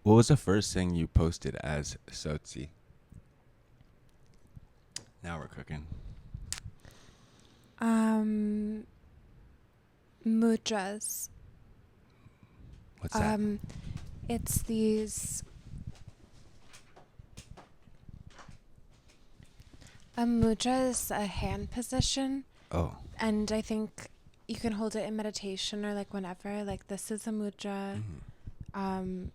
What was the first thing you posted as Sotze? Now we're cooking. Um, Mudras. What's that? Um, it's these. A mudra is a hand position, Oh. and I think you can hold it in meditation or like whenever. Like this is a mudra. Mm. Um,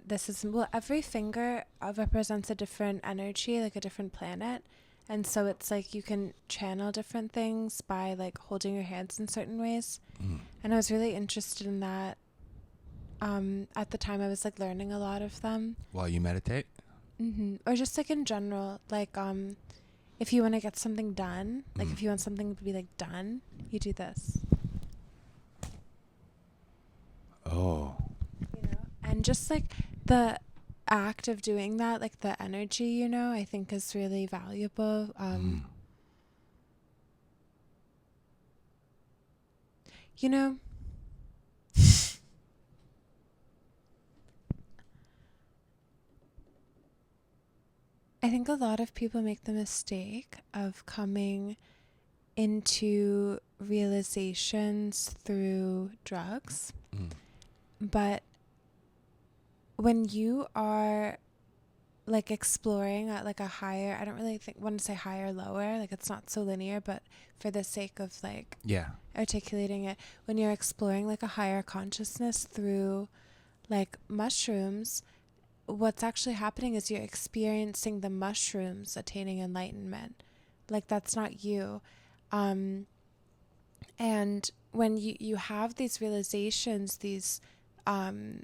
this is well, every finger represents a different energy, like a different planet, and so it's like you can channel different things by like holding your hands in certain ways. Mm. And I was really interested in that. At the time, I was like learning a lot of them. While you meditate? Or just like in general, like if you want to get something done, like Mm. if you want something to be like done, you do this. Oh. And just like the act of doing that, like the energy, I think is really valuable. Mm. You know, I think a lot of people make the mistake of coming into realizations through drugs. Mm. But when you are like exploring at like a higher, I don't really want to say higher or lower, like it's not so linear, but for the sake of like Yeah. articulating it, when you're exploring like a higher consciousness through like mushrooms, what's actually happening is you're experiencing the mushrooms attaining enlightenment. Like that's not you. Um, and when you have these realizations, these um,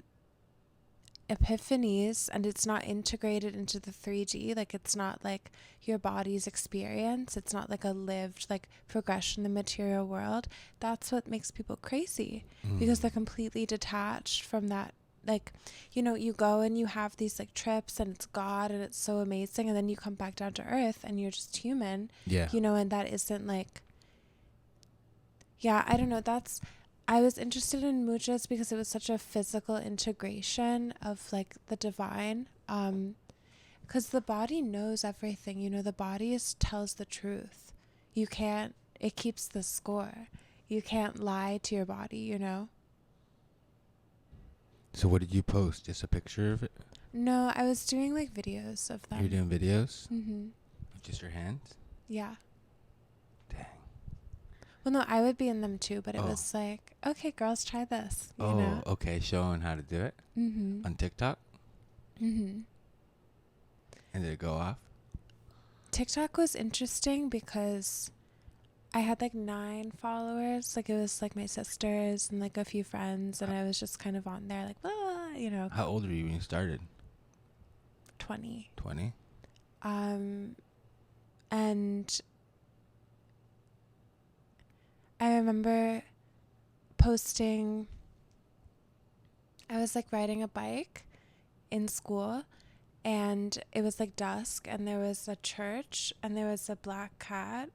epiphanies, and it's not integrated into the 3D, like it's not like your body's experience, it's not like a lived like progression in the material world. That's what makes people crazy, because they're completely detached from that. Like, you go and you have these like trips and it's God and it's so amazing, and then you come back down to earth and you're just human. Yeah. And that isn't like, yeah, I don't know. I was interested in mudras because it was such a physical integration of like the divine. Because the body knows everything. The body tells the truth. It keeps the score. You can't lie to your body. So what did you post? Just a picture of it? No, I was doing like videos of You're them. doing videos? Mm-hmm. With just your hands? Yeah. Dang. Well, no, I would be in them too, but it Oh. was like, okay, girls, try this. Oh, okay. Showing how to do it Mm-hmm. on TikTok? Mm-hmm. And did it go off? TikTok was interesting because I had like 9 followers. Like it was like my sisters and like a few friends, and I was just kind of on there like, How old were you when you started? 20. 20? And I remember posting, I was like riding a bike in school, and it was like dusk, and there was a church, and there was a black cat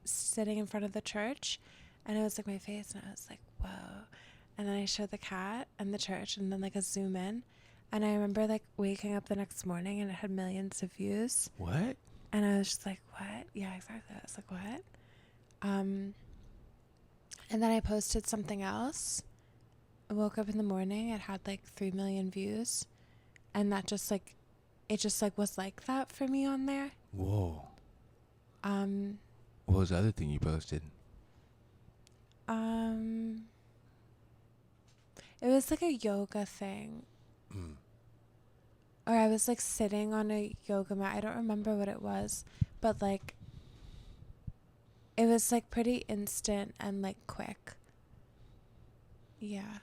sitting in front of the church, and it was like my face, and I was like, whoa. And then I showed the cat and the church, and then like a zoom in, and I remember like waking up the next morning and it had millions of views. What? And I was just like, what? Yeah, exactly. I was like, what? And then I posted something else. I woke up in the morning, it had like 3 million views, and that just like, it just like was like that for me on there. Whoa. um What was the other thing you posted? um it was like a yoga thing. Mm. Or I was like sitting on a yoga mat. I don't remember what it was, but like it was like pretty instant and like quick. Yeah.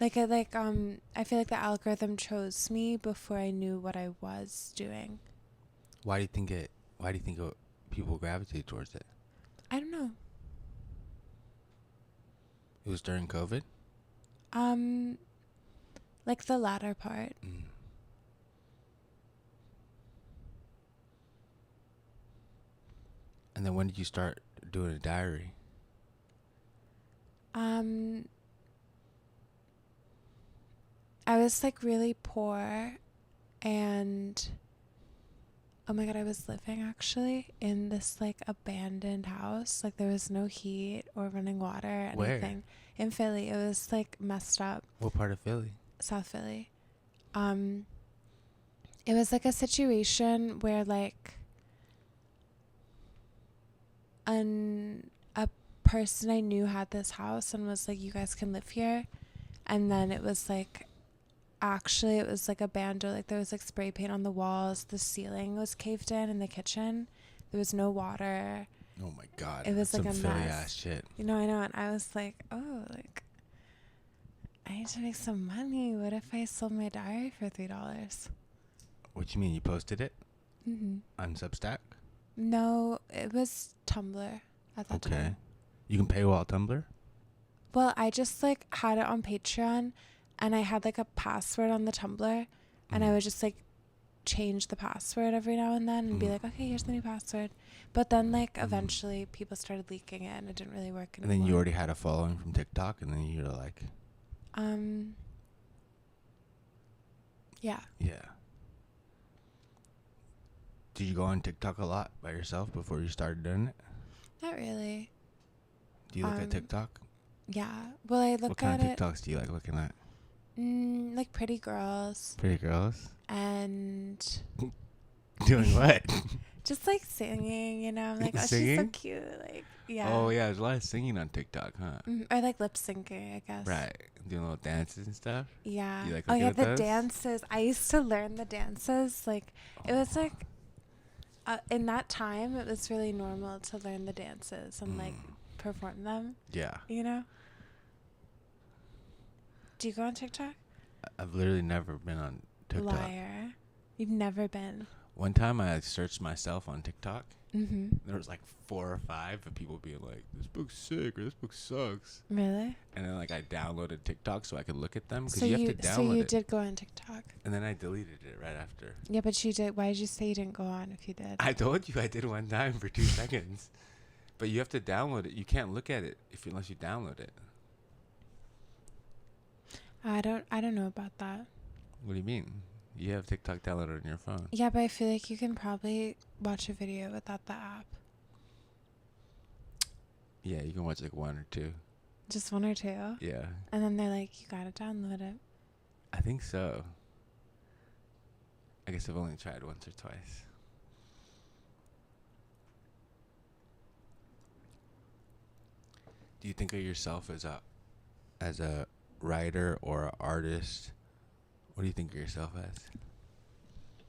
I feel like the algorithm chose me before I knew what I was doing. Why do you think people gravitate towards it? I don't know. It was during COVID? Um like the latter part. Mm. And then when did you start doing a diary? Um I was like really poor, and oh my God, I was living actually in this like abandoned house. Like there was no heat or running water or anything. Where? In Philly. It was like messed up. What part of Philly? South Philly. It was like a situation where like a person I knew had this house and was like, you guys can live here. And then it was like, actually it was like abandoned. Like there was like spray paint on the walls. The ceiling was caved in the kitchen. There was no water. Oh my God. It was That's like some a Philly mess. ass shit. You know, I know. And I was like, oh, like I need to make some money. What if I sold my diary for $3? What you mean? You posted it Mm-hmm. on Substack? No, it was Tumblr at that time. You can paywall Tumblr? Well, I just like had it on Patreon, and I had like a password on the Tumblr, and I would just like change the password every now and then and be like, okay, here's the new password. But then like eventually people started leaking it, and it didn't really work anymore. And then you already had a following from TikTok, and then you're like, yeah. yeah. Did you go on TikTok a lot by yourself before you started doing it? Not really. Do you look at TikTok? Yeah. Well, I look at it. What kind of TikToks do you like looking at? Like pretty girls. Pretty girls? And doing what? just like singing, you know. I'm like, oh, Singing? she's so cute. Like, yeah. Oh, yeah. There's a lot of singing on TikTok, huh? Or like lip syncing, I guess. Right. Doing little dances and stuff? Yeah. You like oh, looking yeah, at the those? dances. I used to learn the dances. Like, it was like, in that time, it was really normal to learn the dances and like perform them. Yeah. You know? Do you go on TikTok? I've literally never been on TikTok. Liar. You've never been. One time I searched myself on TikTok. Mm-hmm. There was like 4 or 5 of people being like, this book's sick or this book sucks. Really? And then like I downloaded TikTok so I could look at them because So you have to download So you it. did go on TikTok. And then I deleted it right after. Yeah, but you did. Why did you say you didn't go on if you did? I told you I did one time for 2 seconds. But you have to download it. You can't look at it unless you download it. I don't know about that. What do you mean? You have TikTok downloaded on your phone. Yeah, but I feel like you can probably watch a video without the app. Yeah, you can watch like 1 or 2. Just 1 or 2? Yeah. And then they're like, you gotta download it. I think so. I guess I've only tried once or twice. Do you think of yourself as a writer or an artist? What do you think of yourself as?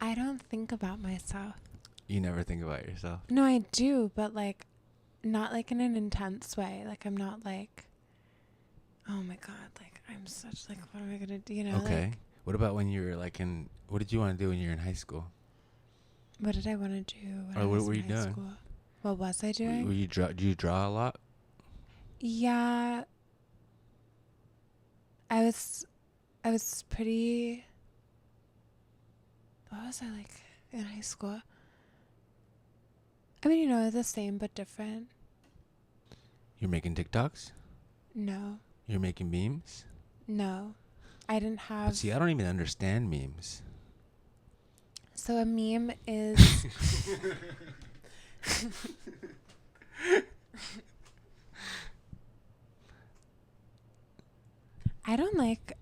I don't think about myself. You never think about yourself? No, I do, but like, not like in an intense way. Like, I'm not like, oh my God, like, I'm such like, what am I gonna do? You know? Okay. Like, what about when you were like what did you want to do when you were in high school? what did I want to do when Or I what was were in you high doing? school? What was I doing? Do you draw a lot? Yeah. I was pretty, what was I like in high school? I mean, you know, the same but different. You're making TikToks? No. You're making memes? No. I didn't have... But see, I don't even understand memes. So a meme is... I don't like...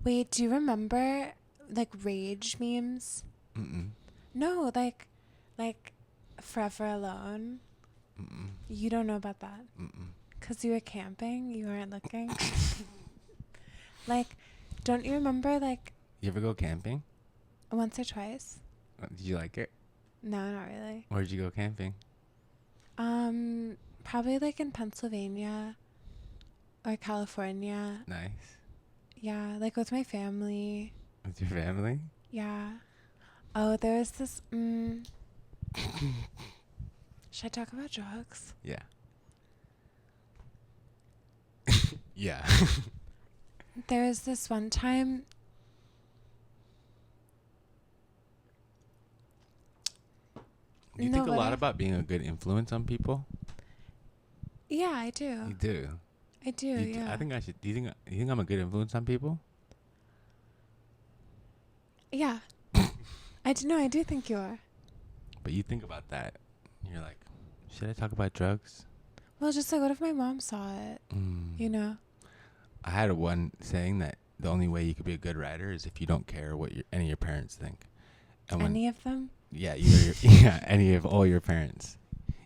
Wait, do you remember like rage memes? Mm-mm. No, like Forever Alone. Mm-mm. You don't know about that? Mm-mm. Because you were camping? You weren't looking? Like, don't you remember like You ever go camping? once or twice? Did you like it? No, not really. Where'd you go camping? Probably like in Pennsylvania or California. Nice. Yeah, like with my family. With your family? Yeah. Oh, there was this... Should I talk about drugs? Yeah. Yeah. There was this one time... Do you think a lot about being a good influence on people? Yeah, I do. You do. I do, yeah. I think I should. Do you think I'm a good influence on people? Yeah. I do think you are. But you think about that. You're like, should I talk about drugs? Well, just like, what if my mom saw it? You Mm. know? I had one saying that the only way you could be a good writer is if you don't care what any of your parents think. And when, Any of them? yeah, either yeah, any of all your parents.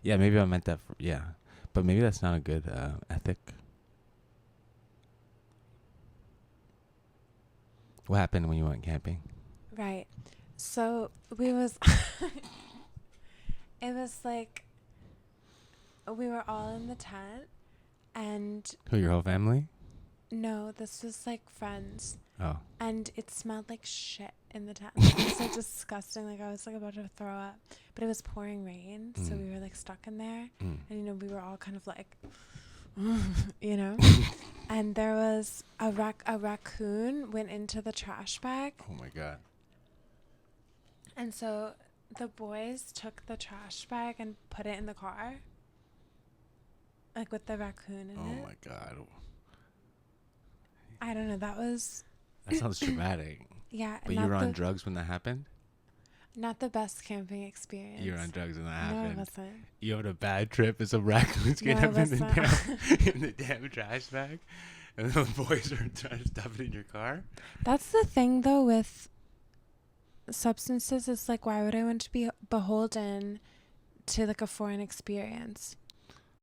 Yeah, maybe I meant that for, yeah. But maybe that's not a good ethic. What happened when you went camping? Right. So we was it was like we were all in the tent and Who, your whole family? no, this was like friends. Oh. And it smelled like shit in the tent. Like, it was so disgusting. Like I was like about to throw up. But it was pouring rain, so we were like stuck in there. Mm. And you know, we were all kind of like you know? And there was a raccoon went into the trash bag. Oh my god. And so the boys took the trash bag and put it in the car. Like with the raccoon in it. Oh my god. I don't know. That was That sounds traumatic. yeah. But you were on drugs when that happened? Not the best camping experience. You were on drugs when that No, happened. I wasn't. You had a bad trip as a raccoon's getting No, up I in the, wasn't. in the damn trash bag. And the boys are trying to stuff it in your car. That's the thing though with substances. It's like, why would I want to be beholden to like a foreign experience?